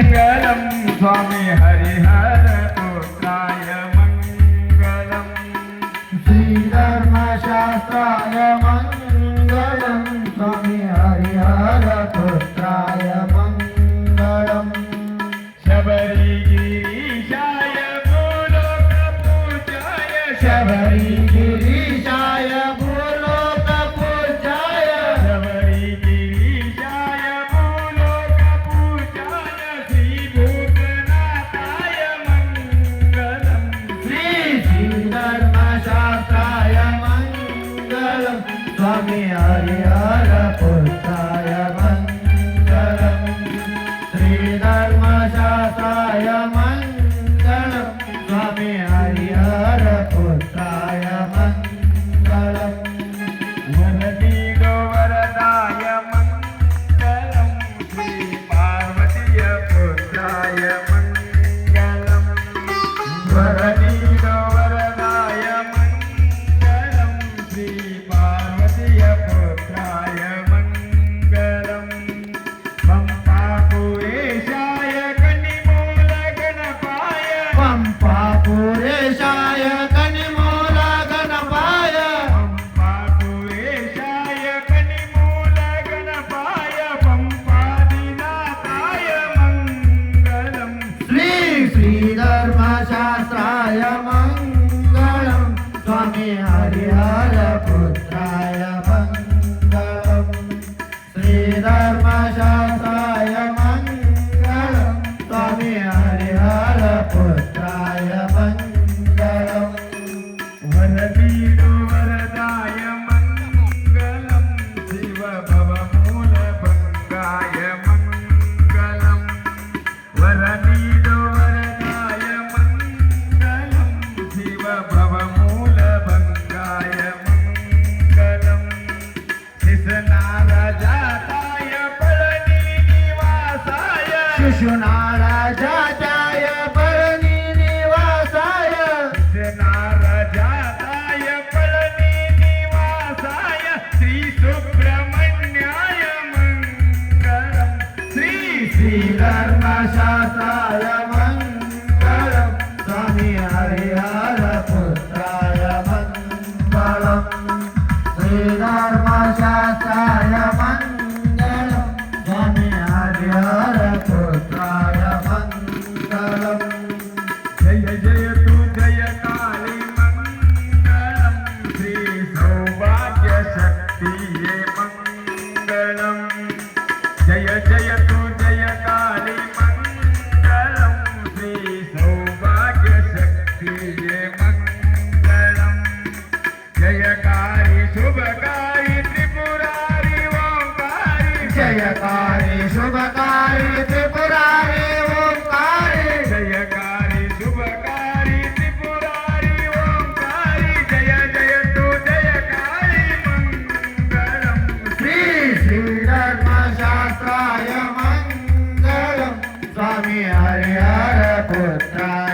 मङ्गलं स्वामी हरिहर पुत्राय मङ्गलं श्रीधर्मशास्त्राय मङ्गलं स्वामी हरिहर पुत्राय मङ्गलं शबरीगिरीशाय भूलोकपूजाय शबरीगिरीशाय भूलोकपूजाय शबरीगिरीशाय भूलोकपूजाय श्रीभूतनाथाय मङ्गलं श्रीधर्मशास्त्राय मङ्गलं स्वामी हरिहर पुत्राय मङ्गलं श्रीधर्मशास्त्राय मङ्गलं स्वामी हरिहर पुत्राय मङ्गलं वरदीडो वरदाय मङ्गलं श्रीपार्वतीय पुत्राय मङ्गलं वरदीडो वरदाय मङ्गलं श्रीपार्वतीय पुत्राय मङ्गलं पम्पापुरेशाय कनिमूलगणपाय पंपापुरेशाय कनिमूलगणपाय पम्पापुरेशाय कनिमूलगणपाय पम्पादिनाथाय मङ्गलं श्रीधर्मशास्त्राय मङ्गलं स्वामी हरिहर पुत्राय मङ्गलं श्रीधर्मशास्त्राय मङ्गलं स्वामी हरिहर पुत्राय मङ्गलं वरदीडो वरदाय मङ्गलं शिवभवमूलभङ्गाय मङ्गलं वरदीडो वरदाय मङ्गलं शिवभवमूलभङ्गाय मङ्गलं शिशनारजाताय पळनीनिवासाय शिशुनाराजाय परनिवासाय शिशनारजाताय पळनीनिवासाय श्रीसुब्रह्मण्याय मङ्गलं श्रीधर्मशास्त्राय मङ्गलं स्वामी हरिहर पुत्राय मङ्गलं श्रीधर्मशास्त्राय मङ्गलं स्वामी हरिहर पुत्राय मङ्गलं जय जय तु जय काली मङ्गलं श्री सौभाग्यशक्तिये मङ्गलं जय जय तु जय काली मङ्गलं श्री सौभाग्यशक्तिये मङ्गलं जयकारी शुभकारी त्रिपुरारी ओंकारी जयकारी शुभकारी त्रिपुरारी ओंकारी जयकारी शुभकारी त्रिपुरारी ओंकारी जय जय तु जय काली मङ्गलं श्रीधर्मशास्त्राय मङ्गलं स्वामी हरिहर पुत्राय